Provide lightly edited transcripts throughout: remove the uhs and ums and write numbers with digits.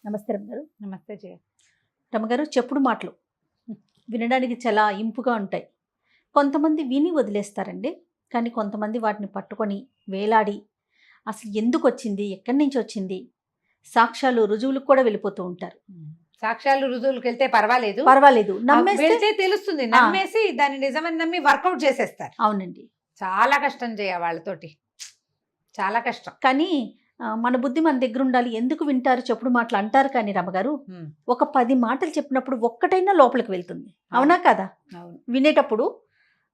నమస్తే రమ్మగారు. నమస్తే జయ. రమ్మగారు, చెప్పుడు మాటలు వినడానికి చాలా ఇంపుగా ఉంటాయి. కొంతమంది విని వదిలేస్తారండి. కానీ కొంతమంది వాటిని పట్టుకొని వేలాడి అసలు ఎందుకు వచ్చింది, ఎక్కడి నుంచి వచ్చింది, సాక్ష్యాలు రుజువులకు కూడా వెళ్ళిపోతూ ఉంటారు. సాక్ష్యాలు రుజువులకు వెళ్తే పర్వాలేదు, వెళ్తే తెలుస్తుంది. నమ్మేసి దాన్ని నిజమని నమ్మి వర్కౌట్ చేసేస్తారు. అవునండి, చాలా కష్టం జయ, వాళ్ళతోటి చాలా కష్టం. కానీ మన బుద్ధి మన దగ్గర ఉండాలి. ఎందుకు వింటారు చెప్పుడు మాటలు అంటారు. కానీ రమ్మగారు, ఒక 10 మాటలు చెప్పినప్పుడు ఒక్కటైనా లోపలికి వెళ్తుంది. అవునా కదా? వినేటప్పుడు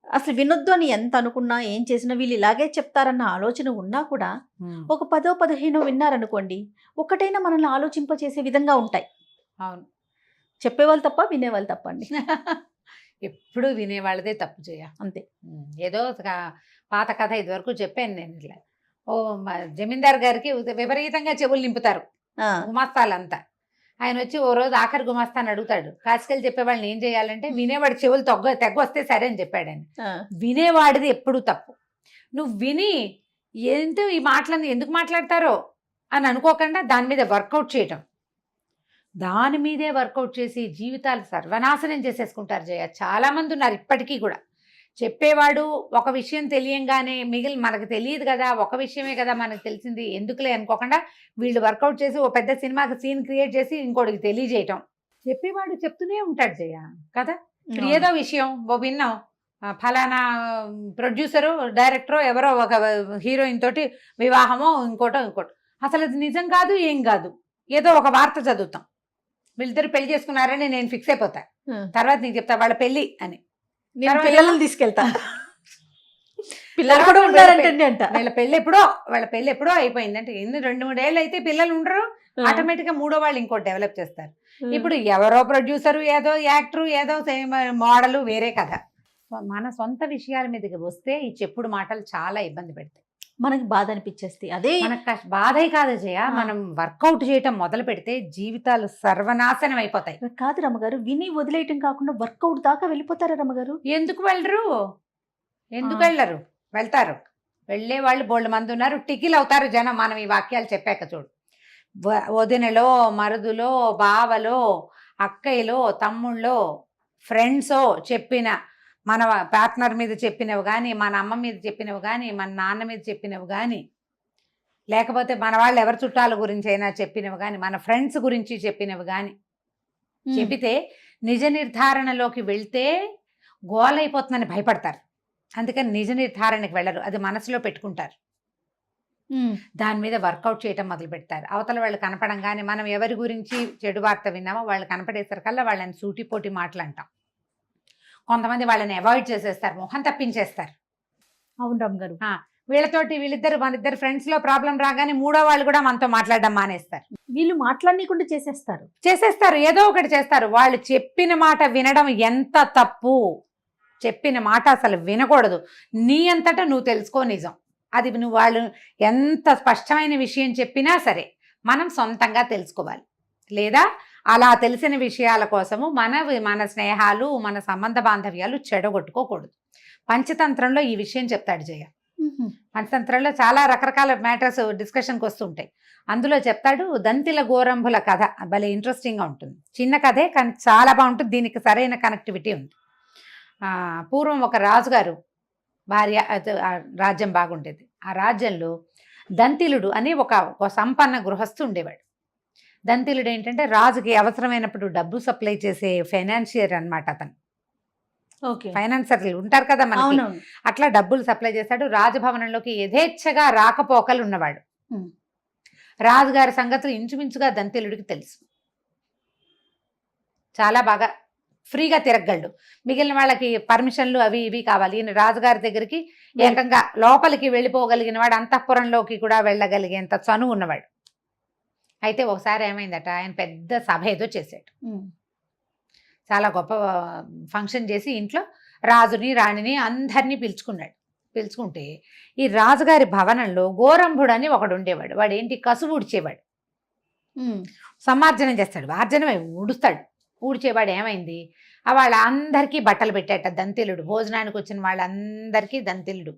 అసలు వినొద్దు అని ఎంత అనుకున్నా, ఏం చేసినా వీళ్ళు ఇలాగే చెప్తారన్న ఆలోచన ఉన్నా కూడా ఒక 10, 15 విన్నారనుకోండి, ఒక్కటైనా మనల్ని ఆలోచింపచేసే విధంగా ఉంటాయి. అవును, చెప్పేవాళ్ళు తప్ప వినేవాళ్ళు తప్ప అండి. ఎప్పుడు వినేవాళ్ళదే తప్పు చేయ. అంతే. ఏదో పాత కథ ఇదివరకు చెప్పాను నేను. ఇట్లా జమీందార్ గారికి విపరీతంగా చెవులు నింపుతారు గుమాస్తాలంతా. ఆయన వచ్చి ఓ రోజు ఆఖరి గుమాస్తాని అడుగుతాడు, కాసుకెళ్ళి చెప్పేవాళ్ళని ఏం చేయాలంటే, వినేవాడి చెవులు తెగ్గొస్తే సరే అని చెప్పాడు ఆయన. వినేవాడిది ఎప్పుడు తప్పు. నువ్వు విని ఏంటో ఈ మాటలను ఎందుకు మాట్లాడతారో అని అనుకోకుండా దాని మీద వర్కౌట్ చేయటం, దాని మీదే వర్కౌట్ చేసి జీవితాలు సర్వనాశనం చేసేసుకుంటారు జయ. చాలామంది ఉన్నారు ఇప్పటికీ కూడా. చెప్పేవాడు ఒక విషయం తెలియంగానే మనకు తెలియదు కదా, ఒక విషయమే కదా మనకు తెలిసింది, ఎందుకులే అనుకోకుండా వీళ్ళు వర్కౌట్ చేసి ఓ పెద్ద సినిమాకి సీన్ క్రియేట్ చేసి ఇంకోటికి తెలియజేయటం. చెప్పేవాడు చెప్తూనే ఉంటాడు జయ కదా. ఇప్పుడు ఏదో విషయం విన్నాం, ఫలానా ప్రొడ్యూసరు డైరెక్టరో ఎవరో ఒక హీరోయిన్ తోటి వివాహమో ఇంకోటో, అసలు అది నిజం కాదు, ఏం కాదు, ఏదో ఒక వార్త చదువుతాం. వీళ్ళిద్దరు పెళ్లి చేసుకున్నారని నేను ఫిక్స్ అయిపోతా. తర్వాత నీకు చెప్తా వాళ్ళ పెళ్లి అని. పిల్లలను తీసుకెళ్తా, పిల్లలు కూడా ఉన్నారంటే అంట. వాళ్ళ పెళ్లి ఎప్పుడో అయిపోయిందంటే, 2-3 ఏళ్ళు అయితే పిల్లలు ఉండరు. ఆటోమేటిక్ గా 3వ వాళ్ళు ఇంకోటి డెవలప్ చేస్తారు. ఇప్పుడు ఎవరో ప్రొడ్యూసరు, ఏదో యాక్టరు, ఏదో మోడలు, వేరే కథ. మన సొంత విషయాల మీదకి వస్తే ఈ చెప్పుడు మాటలు చాలా ఇబ్బంది పెడతాయి. మనకి బాధ అనిపించేస్తాయి. అదే మనకు బాధే కాదు జయ, మనం వర్కౌట్ చేయటం మొదలు పెడితే జీవితాలు సర్వనాశనం అయిపోతాయి. కాదు రమ్మగారు, విని వదిలేయటం కాకుండా వర్కౌట్ దాకా వెళ్ళిపోతారా రమ్మగారు? ఎందుకు వెళ్ళరు? వెళ్తారు. వెళ్ళే వాళ్ళు బోల్డ్ మంది ఉన్నారు. టికిల్ అవుతారు జనం మనం ఈ వాక్యాలు చెప్పాక. చూడు, వదినలో, మరుదులో, బావలో, అక్కయ్యలో, తమ్ముళ్ళో, ఫ్రెండ్సో చెప్పిన, మన పార్ట్నర్ మీద చెప్పినవి కానీ, మన అమ్మ మీద చెప్పినవి కానీ, మన నాన్న మీద చెప్పినవి కానీ, లేకపోతే మన వాళ్ళు ఎవరి చుట్టాల గురించి అయినా చెప్పినవి కానీ, మన ఫ్రెండ్స్ గురించి చెప్పినవి కానీ చెబితే నిజ నిర్ధారణలోకి వెళ్తే గోలైపోతుందని భయపడతారు. అందుకని నిజ నిర్ధారణకి వెళ్ళరు, అది మనసులో పెట్టుకుంటారు. దాని మీద వర్కౌట్ చేయటం మొదలు పెడతారు. అవతల వాళ్ళు కనపడంగానే మనం ఎవరి గురించి చెడు వార్త విన్నామో వాళ్ళు కనపడేసరికల్లా వాళ్ళని సూటిపోటి మాటలు అంటాం. కొంతమంది వాళ్ళని అవాయిడ్ చేసేస్తారు, మొహం తప్పించేస్తారు. అవును రమ్ గారు, వీళ్ళిద్దరు మన ఇద్దరు ఫ్రెండ్స్ లో ప్రాబ్లం రాగానే 3వ వాళ్ళు కూడా మనతో మాట్లాడడం మానేస్తారు. వీళ్ళు మాట్లాడనీకుండా చేసేస్తారు, ఏదో ఒకటి చేస్తారు. వాళ్ళు చెప్పిన మాట వినడం ఎంత తప్పు. చెప్పిన మాట అసలు వినకూడదు. నీ అంతటా నువ్వు తెలుసుకో నిజం. అది నువ్వు వాళ్ళు ఎంత స్పష్టమైన విషయం చెప్పినా సరే మనం సొంతంగా తెలుసుకోవాలి. లేదా అలా తెలిసిన విషయాల కోసము మన స్నేహాలు, మన సంబంధ బాంధవ్యాలు చెడగొట్టుకోకూడదు. పంచతంత్రంలో ఈ విషయం చెప్తాడు జయ. పంచతంత్రంలో చాలా రకరకాల మ్యాటర్స్ డిస్కషన్కి వస్తుంటాయి. అందులో చెప్తాడు దంతిల గోరంభుల కథ. భలే ఇంట్రెస్టింగ్గా ఉంటుంది. చిన్న కథే కానీ చాలా బాగుంటుంది. దీనికి సరైన కనెక్టివిటీ ఉంది. పూర్వం ఒక రాజుగారు భార్య, రాజ్యం బాగుండేది. ఆ రాజ్యంలో దంతిలుడు అని ఒక సంపన్న గృహస్థు ఉండేవాడు. దంతిలుడు ఏంటంటే రాజుకి అవసరమైనప్పుడు డబ్బు సప్లై చేసే ఫైనాన్షియర్ అనమాట. అతను ఫైనాన్సర్లు ఉంటారు కదా మనకి, అట్లా డబ్బులు సప్లై చేశాడు. రాజభవనంలోకి యథేచ్ఛగా రాకపోకలు ఉన్నవాడు. రాజుగారి సంగతులు ఇంచుమించుగా దంతిలుడికి తెలుసు. చాలా బాగా ఫ్రీగా తిరగలడు. మిగిలిన వాళ్ళకి పర్మిషన్లు అవి ఇవి కావాలి. ఈయన రాజుగారి దగ్గరికి ఏకంగా లోపలికి వెళ్ళిపోగలిగిన వాడు, అంతఃపురంలోకి కూడా వెళ్ళగలిగేంత చనువు ఉన్నవాడు. అయితే ఒకసారి ఏమైందట, ఆయన పెద్ద సభ ఏదో చేశాడు. చాలా గొప్ప ఫంక్షన్ చేసి ఇంట్లో రాజుని, రాణిని అందరినీ పిలుచుకుంటే ఈ రాజుగారి భవనంలో గోరంభుడు అని ఒకడు ఉండేవాడు. వాడు ఏంటి, కసువు ఊడ్చేవాడు. సమార్జనం చేస్తాడు, ఆర్జనమే ఊడుస్తాడు. ఊడ్చేవాడు ఏమైంది, వాళ్ళందరికీ బట్టలు పెట్టాట దంతిలుడు. భోజనానికి వచ్చిన వాళ్ళందరికీ దంతిలుడు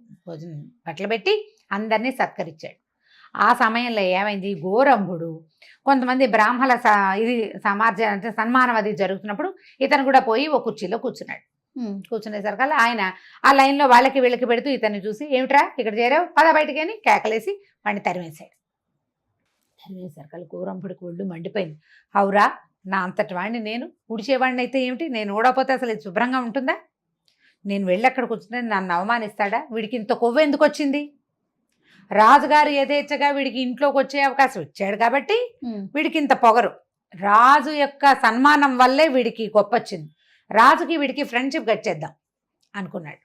బట్టలు పెట్టి అందరినీ సత్కరించాడు. ఆ సమయంలో ఏమైంది, గోరంభుడు కొంతమంది బ్రాహ్మణ ఇది సమార్జన అంటే సన్మానం అది జరుగుతున్నప్పుడు ఇతను కూడా పోయి ఒక కుర్చీలో కూర్చున్నాడు. కూర్చునేసరికల్లా ఆయన ఆ లైన్లో వాళ్ళకి వీళ్ళకి పెడుతూ ఇతన్ని చూసి, ఏమిట్రా ఇక్కడ చేరావు, పద బయటికి అని కేకలేసి వాడిని తరిమేశాడు. తరిమేసరికల్లా గోరంభుడికి ఒళ్ళు మండిపోయింది. అవురా, నా అంతటి వాడిని నేను ఉడిచేవాడిని అయితే ఏమిటి, నేను ఊడకపోతే అసలు ఇది శుభ్రంగా ఉంటుందా, నేను వెళ్ళి అక్కడ కూర్చుని నన్ను అవమానిస్తాడా, వీడికి ఇంత కొవ్వు ఎందుకు వచ్చింది, రాజుగారు యథేచ్ఛగా వీడికి ఇంట్లోకి వచ్చే అవకాశం ఇచ్చాడు కాబట్టి వీడికి ఇంత పొగరు, రాజు యొక్క సన్మానం వల్లే వీడికి గొప్ప వచ్చింది, రాజుకి వీడికి ఫ్రెండ్షిప్ గచ్చేద్దాం అనుకున్నాడు.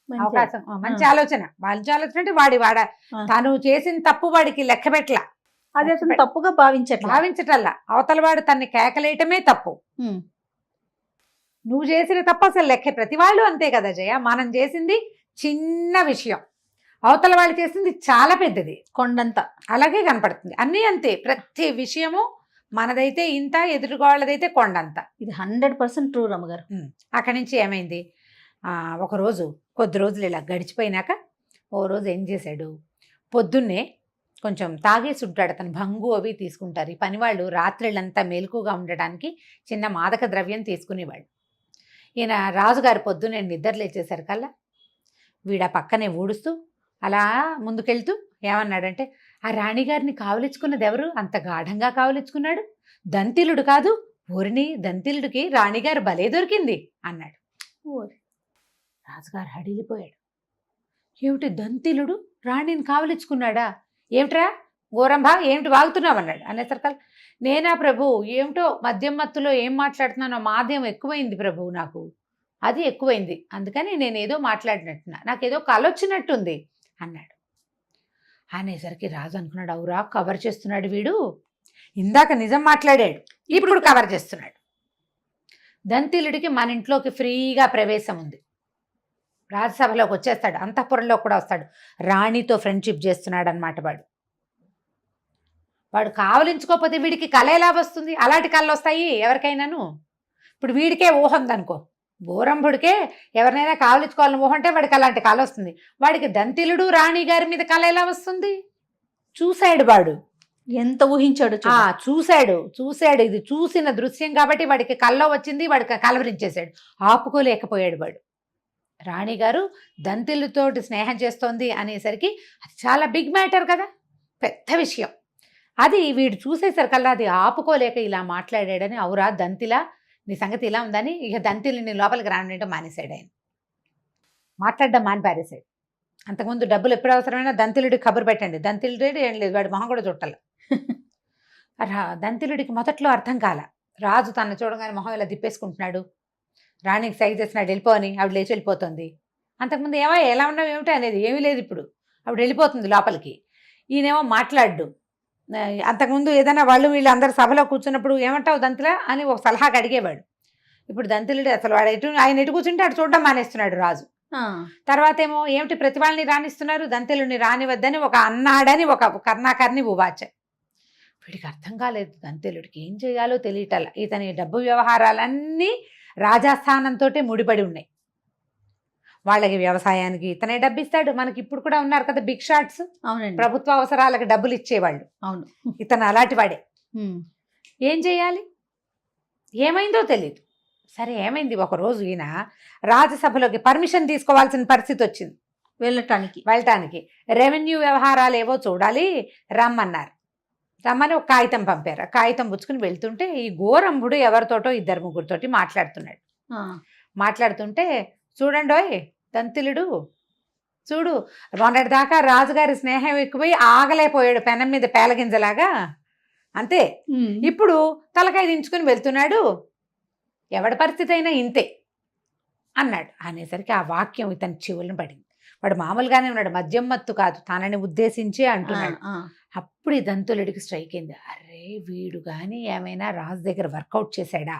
అవకాశం మంచి ఆలోచన. మంచి ఆలోచన అంటే వాడ తను చేసిన తప్పు వాడికి లెక్క పెట్టలా, అది అసలు తప్పుగా భావించటల్లా, అవతల వాడు తన్ని కేకలేయటమే తప్పు. నువ్వు చేసిన తప్పు అసలు లెక్క. ప్రతి వాళ్ళు అంతే కదా జయ, మనం చేసింది చిన్న విషయం, అవతల వాళ్ళు చేసింది చాలా పెద్దది, కొండంత. అలాగే కనపడుతుంది. అన్నీ అంతే, ప్రతి విషయము మనదైతే ఇంత, ఎదురుగోళ్ళదైతే కొండంత. ఇది 100% ట్రూ రమ్మగారు. అక్కడి నుంచి ఏమైంది, ఒకరోజు కొద్ది రోజులు ఇలా గడిచిపోయినాక ఓ రోజు ఏం చేశాడు, పొద్దున్నే కొంచెం తాగేసి ఉంటాడు, తను భంగు అవి తీసుకుంటారు. ఈ పనివాళ్ళు రాత్రిళ్ళంతా మెలకుగా ఉండడానికి చిన్న మాదక ద్రవ్యం తీసుకునేవాళ్ళు. ఈయన రాజుగారు పొద్దున్నే నిద్ర లేచేసరికల్లా వీడ పక్కనే ఊడుస్తూ అలా ముందుకెళ్తూ ఏమన్నాడంటే, ఆ రాణిగారిని కావలించుకున్నది ఎవరు, అంత గాఢంగా కావలించుకున్నాడు, దంతిలుడు కాదు, ఊరిని దంతిలుడికి రాణిగారు భలే దొరికింది అన్నాడు. రాజుగారు హడిలిపోయాడు. ఏమిటి, దంతిలుడు రాణిని కావలించుకున్నాడా, ఏమిట్రా గోరంభ, ఏమిటి వాగుతున్నావు అన్నాడు. అనేసరికల్, నేనా ప్రభు, ఏమిటో మద్యం మత్తులో ఏం మాట్లాడుతున్నానో మాద్యం ఎక్కువైంది ప్రభు, నాకు అది ఎక్కువైంది, అందుకని నేను ఏదో మాట్లాడినట్టున్నా, నాకేదో కలొచ్చినట్టుంది అన్నాడు. అనేసరికి రాజు అనుకున్నాడు, అవురా కవర్ చేస్తున్నాడు వీడు, ఇందాక నిజం మాట్లాడాడు, ఇప్పుడు కవర్ చేస్తున్నాడు. దంతిలుడికి మన ఇంట్లోకి ఫ్రీగా ప్రవేశం ఉంది, రాజ్యసభలోకి వచ్చేస్తాడు, అంతఃపురంలో కూడా వస్తాడు, రాణితో ఫ్రెండ్షిప్ చేస్తున్నాడు అనమాట. వాడు కావలించుకోకపోతే వీడికి కళ ఎలా వస్తుంది, అలాంటి కళలు వస్తాయి ఎవరికైనాను. ఇప్పుడు వీడికే ఊహ ఉందనుకో, గోరంభుడికే ఎవరినైనా కావలించుకోవాలని ఊహ అంటే వాడికి అలాంటి కళ వస్తుంది, వాడికి దంతిలుడు రాణి గారి మీద కళ ఎలా వస్తుంది, చూశాడు వాడు, ఎంత ఊహించాడు, చూశాడు ఇది చూసిన దృశ్యం కాబట్టి వాడికి కళ్ళలో వచ్చింది, వాడికి కలవరించేశాడు, ఆపుకోలేకపోయాడు వాడు. రాణిగారు దంతిలుతోటి స్నేహం చేస్తోంది అనేసరికి అది చాలా బిగ్ మ్యాటర్ కదా, పెద్ద విషయం. అది వీడు చూసేసరికల్లా అది ఆపుకోలేక ఇలా మాట్లాడాడని, అవురా దంతిలా నీ సంగతి ఇలా ఉందని ఇక దంతిని లోపలికి రానివ్వడం మానేశాడు. ఆయన మాట్లాడడం మాని పారేశాడు. అంతకుముందు డబ్బులు ఎప్పుడు అవసరమైనా దంతిలుడికి కబురు పెట్టండి, దంతిలుడు ఏం లేదు, వాడి మొహం కూడా చుట్టాల. దంతిలుడికి మొదట్లో అర్థం కాల, రాజు తను చూడగానే మొహం ఇలా తిప్పేసుకుంటున్నాడు, రాణికి సైజ్ చేస్తున్నాడు వెళ్ళిపోని, ఆవిడ లేచి వెళ్ళిపోతుంది. అంతకుముందు ఎలా ఉన్నావు ఏమిటి అనేది ఏమీ లేదు, ఇప్పుడు ఆవిడ వెళ్ళిపోతుంది లోపలికి, ఈయనేమో మాట్లాడు. అంతకుముందు ఏదైనా వీళ్ళు అందరు సభలో కూర్చున్నప్పుడు ఏమంటావు దంతిలా అని ఒక సలహాకి అడిగేవాడు. ఇప్పుడు దంతిలుడు అసలు ఆయన ఎటు కూర్చుంటే అటు చూడడం మానేస్తున్నాడు రాజు. తర్వాత ఏమో ఏమిటి ప్రతి వాళ్ళని రాణిస్తున్నారు, దంతిలుడిని రానివద్దని ఒక అన్నాడని ఒక కర్ణాకర్ణి ఉవాచ. వీడికి అర్థం కాలేదు, దంతిలుడికి ఏం చేయాలో తెలియటల. ఇతని డబ్బు వ్యవహారాలన్నీ రాజాస్థానంతో ముడిపడి ఉన్నాయి. వాళ్ళకి వ్యవసాయానికి ఇతనే డబ్బు ఇస్తాడు, మనకి ఇప్పుడు కూడా ఉన్నారు కదా బిగ్ షాట్స్, అవునండి, ప్రభుత్వ అవసరాలకు డబ్బులు ఇచ్చేవాళ్ళు. అవును, ఇతను అలాంటి వాడే. ఏం చేయాలి, ఏమైందో తెలియదు. సరే ఏమైంది, ఒకరోజు ఈయన రాజ్యసభలోకి పర్మిషన్ తీసుకోవాల్సిన పరిస్థితి వచ్చింది, వెళ్ళటానికి రెవెన్యూ వ్యవహారాలు ఏవో చూడాలి రమ్మన్నారు. రమ్మని ఒక కాగితం పంపారు. ఆ కాగితం పుచ్చుకుని వెళ్తుంటే ఈ గోరంభుడు ఎవరితోటో 2-3తోటి మాట్లాడుతుంటే, చూడండోయ్ దంతిలుడు చూడు, మొన్నటిదాకా రాజుగారి స్నేహం ఎక్కువై ఆగలేకపోయాడు, పెనం మీద పేలగింజలాగా, అంతే ఇప్పుడు తలకాయ దించుకుని వెళ్తున్నాడు, ఎవడి పరిస్థితి అయినా ఇంతే అన్నాడు. అనేసరికి ఆ వాక్యం ఇతని చెవులను పడింది. వాడు మామూలుగానే ఉన్నాడు, మద్యం మత్తు కాదు, తనని ఉద్దేశించే అంటున్నాడు. అప్పుడు ఈ దంతులుడికి స్ట్రైక్ అయింది, అరే వీడు కానీ ఏమైనా రాజు దగ్గర వర్కౌట్ చేశాడా,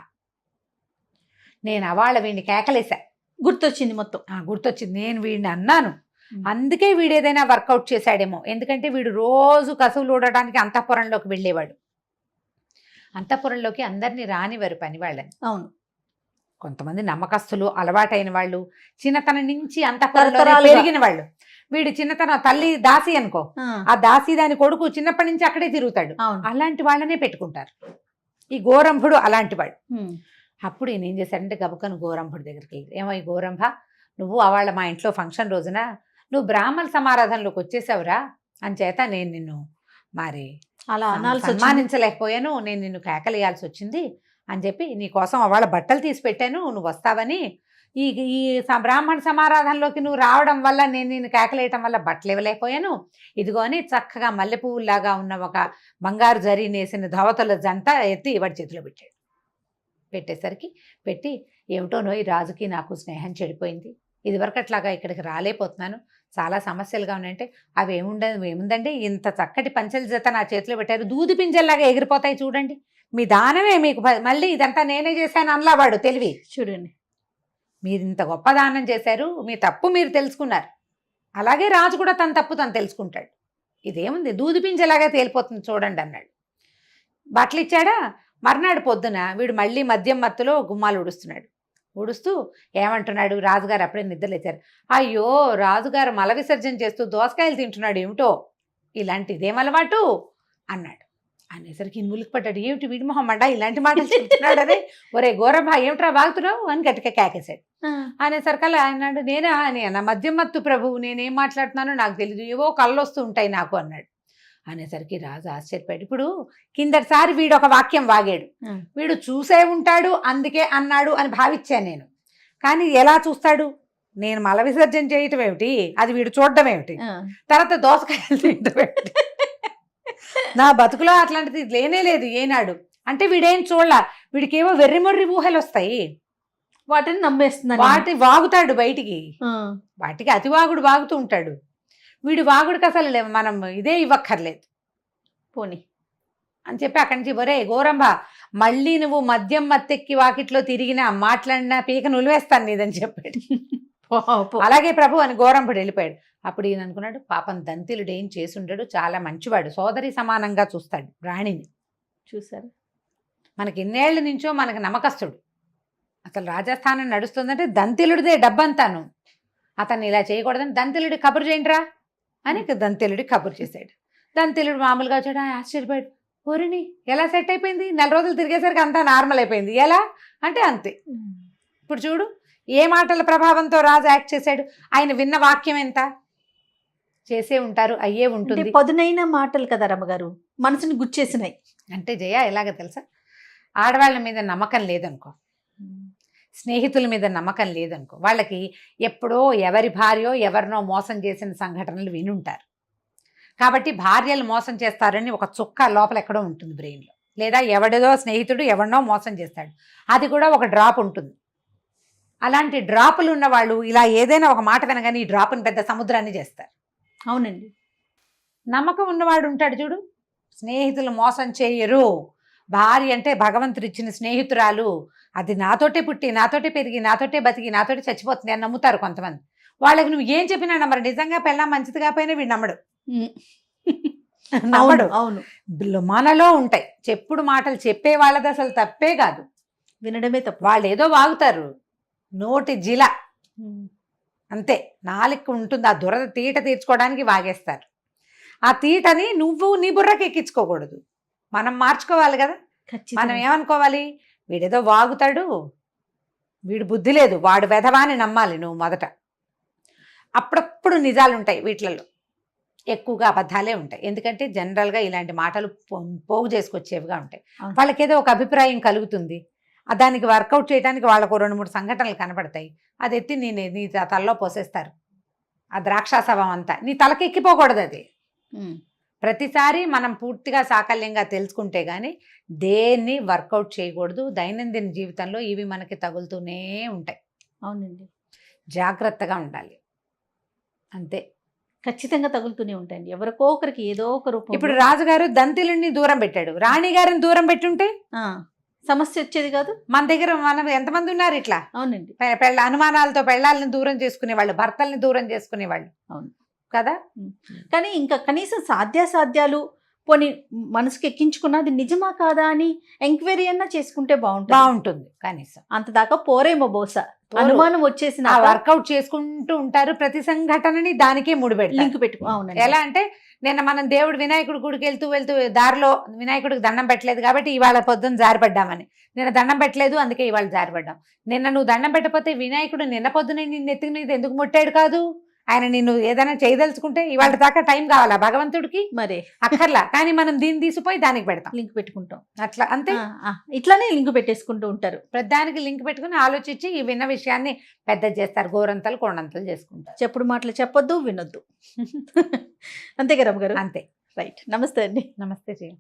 నేను అవాళ్ళ వీడిని కేకలేసా, గుర్తొచ్చింది మొత్తం, గుర్తొచ్చింది, నేను వీడిని అన్నాను, అందుకే వీడు ఏదైనా వర్కౌట్ చేశాడేమో. ఎందుకంటే వీడు రోజు కసువులు ఊడడానికి అంతఃపురంలోకి వెళ్ళేవాడు, అంతఃపురంలోకి అందరినీ రానివారు పని వాళ్ళని. అవును, కొంతమంది నమ్మకస్తులు, అలవాటైన వాళ్ళు, చిన్నతనం నుంచి తరతరాలుగా. పెరిగిన వాళ్ళు. వీడి చిన్నతనం తల్లి దాసి అనుకో, ఆ దాసి దాని కొడుకు చిన్నప్పటి నుంచి అక్కడే తిరుగుతాడు. అవును. అలాంటి వాళ్ళనే పెట్టుకుంటారు. ఈ గోరంభుడు అలాంటి వాడు. ఉమ్. అప్పుడు ఈయన ఏం చేశాడంటే గబుకను గోరంభుడి దగ్గరికి వెళ్ళి, ఏమో ఈ గోరంభ, నువ్వు వాళ్ళ మా ఇంట్లో ఫంక్షన్ రోజున నువ్వు బ్రాహ్మణ సమారాధనలోకి వచ్చేసావురా, అని చేత నేను నిన్ను మరి అలా అనాల్సి వచ్చింది. సన్మానించలేకపోయాను, నేను నిన్ను కేకలేయాల్సి వచ్చింది అని చెప్పి నీ కోసం వాళ్ళ బట్టలు తీసి పెట్టాను, నువ్వు వస్తావని. ఈ ఈ బ్రాహ్మణ సమారాధనలోకి నువ్వు రావడం వల్ల నేను నిన్ను కేకలేయటం వల్ల బట్టలు ఇవ్వలేకపోయాను. ఇదిగో అని చక్కగా మల్లెపువ్వులాగా ఉన్న ఒక బంగారు జరీ నేసిన ధవతల జంట ఎత్తి వాడి చేతిలో పెట్టాడు. పెట్టేసరికి పెట్టి, ఏమిటో ఈ రాజుకి నాకు స్నేహం చెడిపోయింది, ఇదివరకు అట్లాగా ఇక్కడికి రాలేకపోతున్నాను, చాలా సమస్యలుగా ఉన్నాయంటే, అవి ఏముందండి, ఇంత చక్కటి పంచెల జత నా చేతిలో పెట్టారు, దూది పింజల్లాగా ఎగిరిపోతాయి చూడండి, మీ దానమే మీకు మళ్ళీ ఇదంతా నేనే చేశాను అనలా వాడు తెలివి. చూడండి, మీరు ఇంత గొప్ప దానం చేశారు, మీ తప్పు మీరు తెలుసుకున్నారు, అలాగే రాజు కూడా తన తప్పు తను తెలుసుకుంటాడు, ఇదేముంది దూది పింజలాగా తేలిపోతుంది చూడండి అన్నాడు. బట్టలు ఇచ్చాడా. మర్నాడు పొద్దున వీడు మళ్ళీ మద్యం మత్తులో గుమ్మాలు ఉడుస్తున్నాడు. ఉడుస్తూ ఏమంటున్నాడు, రాజుగారు అప్పుడే నిద్రలేచారు, అయ్యో రాజుగారు మల విసర్జన చేస్తూ దోసకాయలు తింటున్నాడు, ఏమిటో ఇలాంటి ఇదేం అలవాటు అన్నాడు. అనేసరికి ఇనుములికి పడ్డాడు, ఏమిటి వీడి మొహమ్మండా ఇలాంటి మాటలు చెప్తున్నాడు, అదే ఒరే గోరబ్బా ఏమిట్రా బాగుతున్నావు అని గట్టిగా కేకేశాడు. అనేసరికల్లా అన్నాడు, నేనా నా మద్యం మత్తు ప్రభు, నేనేం మాట్లాడుతున్నానో నాకు తెలియదు, ఏవో కళ్ళు వస్తూ ఉంటాయి నాకు అన్నాడు. అనేసరికి రాజు ఆశ్చర్యపోయాడు. ఇప్పుడు కిందటిసారి వీడు ఒక వాక్యం వాగాడు, వీడు చూసే ఉంటాడు అందుకే అన్నాడు అని భావించాను నేను, కానీ ఎలా చూస్తాడు, నేను మల విసర్జన చేయటం ఏమిటి, అది వీడు చూడడం ఏమిటి, తర్వాత దోసకాయలు తింటం ఏమిటి, నా బతుకులో అట్లాంటిది లేనే లేదు ఏనాడు అంటే వీడేం చూడలా, వీడికేవో వెర్రిమొర్రి ఊహలు వస్తాయి, వాటిని నమ్మేస్తున్నాడు, వాటి వాగుతాడు బయటికి, వాటికి అతివాగుడు వాగుతూ ఉంటాడు, వీడు వాగుడికి అసలు మనం ఇదే ఇవ్వక్కర్లేదు పోనీ అని చెప్పి అక్కడి నుంచి, ఒరే గోరంబ మళ్ళీ నువ్వు మద్యం మత్తెక్కి వాకిట్లో తిరిగినా మాట్లాడినా పీక నులివేస్తాను నీదని చెప్పాడు. అలాగే ప్రభు అని గోరంభుడు వెళ్ళిపోయాడు. అప్పుడు ఈయన అనుకున్నాడు, పాపం దంతిలుడు ఏం చేసుండడు, చాలా మంచివాడు, సోదరి సమానంగా చూస్తాడు రాణిని. చూసారు, మనకి ఇన్నేళ్ల నుంచో మనకు నమ్మకస్తుడు, అసలు రాజస్థానం నడుస్తుందంటే దంతిలుడిదే డబ్బంతాను, అతన్ని ఇలా చేయకూడదని దంతిలుడి కబురు చేయండిరా అని దంతిలుడి కబురు చేశాడు. దంతిలుడు మామూలుగా వచ్చాడు, ఆశ్చర్యపోయాడు, ఓరిని ఎలా సెట్ అయిపోయింది, 4 రోజులు తిరిగేసరికి అంతా నార్మల్ అయిపోయింది, ఎలా అంటే అంతే. ఇప్పుడు చూడు ఏ మాటల ప్రభావంతో రాజు యాక్ట్ చేశాడు, ఆయన విన్న వాక్యం ఎంత, చేసే ఉంటారు అయ్యే ఉంటుంది. పదునైన మాటలు కదా రమ్మగారు, మనసుని గుచ్చేసినాయి. అంటే జయ ఎలాగ తెలుసా, ఆడవాళ్ళ మీద నమ్మకం లేదనుకో, స్నేహితుల మీద నమ్మకం లేదనుకో, వాళ్ళకి ఎప్పుడో ఎవరి భార్యో ఎవరినో మోసం చేసిన సంఘటనలు వినుంటారు, కాబట్టి భార్యలు మోసం చేస్తారని ఒక చుక్క లోపల ఎక్కడో ఉంటుంది బ్రెయిన్లో, లేదా ఎవడిదో స్నేహితుడు ఎవరినో మోసం చేస్తాడు, అది కూడా ఒక డ్రాప్ ఉంటుంది. అలాంటి డ్రాపులు ఉన్న వాళ్ళు ఇలా ఏదైనా ఒక మాట వినగానే ఈ డ్రాప్ని పెద్ద సముద్రాన్ని చేస్తారు. అవునండి, నమ్మకం ఉన్నవాడు ఉంటాడు చూడు, స్నేహితులు మోసం చేయరు, భార్య అంటే భగవంతుడు ఇచ్చిన స్నేహితురాలు, అది నాతోటే పుట్టి నాతోటే పెరిగి నాతోటే బతికి నాతోటే చచ్చిపోతుంది అని నమ్ముతారు కొంతమంది. వాళ్ళకి నువ్వు ఏం చెప్పినా నమ్మరు, నిజంగా పెళ్ళాం మంచిది కాకపోయినా వీడు నమ్మడు. నమ్మడు. అవును, మనలో ఉంటాయి చెప్పుడు మాటలు, చెప్పే వాళ్ళది అసలు తప్పే కాదు, వినడమే తప్పు. వాళ్ళు ఏదో వాగుతారు, నోటి జిల అంతే, నాలుక ఉంటుంది, ఆ దురద తీట తీర్చుకోవడానికి వాగేస్తారు. ఆ తీటని నువ్వు నీ బుర్రకి ఎక్కించుకోకూడదు, మనం మార్చుకోవాలి కదా. మనం ఏమనుకోవాలి, వీడేదో వాగుతాడు, వీడు బుద్ధి లేదు, వాడు వెధవాని నమ్మాలి నువ్వు మొదట. అప్పుడప్పుడు నిజాలు ఉంటాయి వీటిలలో, ఎక్కువగా అబద్ధాలే ఉంటాయి, ఎందుకంటే జనరల్గా ఇలాంటి మాటలు పోగు చేసుకొచ్చేవిగా ఉంటాయి. వాళ్ళకేదో ఒక అభిప్రాయం కలుగుతుంది, దానికి వర్కౌట్ చేయడానికి వాళ్ళకు 2-3 సంఘటనలు కనబడతాయి, అది ఎత్తి నీ తలలో పోసేస్తారు, ఆ ద్రాక్షాసవం అంతా నీ తలకి ఎక్కిపోకూడదు. అది ప్రతిసారి మనం పూర్తిగా సాకల్యంగా తెలుసుకుంటే కానీ దేన్ని వర్కౌట్ చేయకూడదు. దైనందిన జీవితంలో ఇవి మనకి తగులుతూనే ఉంటాయి. అవునండి, జాగ్రత్తగా ఉండాలి అంతే. ఖచ్చితంగా తగులుతూనే ఉంటాయండి, ఎవరికో ఒకరికి ఏదో ఒక రూపం. ఇప్పుడు రాజుగారు దంతిలుడిని దూరం పెట్టాడు, రాణి గారిని దూరం పెట్టుంటే సమస్య వచ్చేది కాదు. మన దగ్గర మనం ఎంతమంది ఉన్నారు ఇట్లా. అవునండి, అనుమానాలతో పెళ్ళాలని దూరం చేసుకునేవాళ్ళు, భర్తల్ని దూరం చేసుకునేవాళ్ళు. అవును కదా. కానీ ఇంకా కనీసం సాధ్యాసాధ్యాలు పోనీ మనసుకి ఎక్కించుకున్నా అది నిజమా కాదా అని ఎంక్వైరీ అన్నా చేసుకుంటే బాగుంటుంది. బాగుంటుంది కనీసం. అంత దాకా పోరేమో బహుశా అనుమానం వచ్చేసిన వర్కౌట్ చేసుకుంటూ ఉంటారు. ప్రతి సంఘటనని దానికే ముడిపెడతారు, లింక్ పెట్టుకో. అవునండి. ఎలా అంటే నిన్న మనం దేవుడు వినాయకుడి గుడికి వెళ్తూ దారిలో వినాయకుడికి దండం పెట్టలేదు కాబట్టి ఇవాళ పొద్దున్న జారిపడ్డామని, నిన్న దండం పెట్టలేదు అందుకే ఇవాళ జారిపడ్డాం. నిన్న నువ్వు దండం పెట్టకపోతే వినాయకుడు నిన్న పొద్దున నిన్ను ఎత్తుకు మీద ఎందుకు ముట్టాడు కాదు? ఆయన నిన్ను ఏదైనా చేయదలుచుకుంటే ఇవాళ దాకా టైం కావాలా భగవంతుడికి? మరి అక్కర్లా. కానీ మనం దీన్ని తీసిపోయి దానికి పెడతాం, లింక్ పెట్టుకుంటాం. అట్లా అంతే. ఇట్లానే లింక్ పెట్టేసుకుంటూ ఉంటారు. ప్రతిదానికి లింక్ పెట్టుకుని ఆలోచించి ఈ విన్న విషయాన్ని పెద్ద చేస్తారు, గోరంతలు కొండంతలు చేసుకుంటారు. చెప్పుడు మాటలు చెప్పొద్దు, వినొద్దు. అంతే కదా రమ్మ గారు? అంతే. రైట్. నమస్తే అండి. నమస్తే.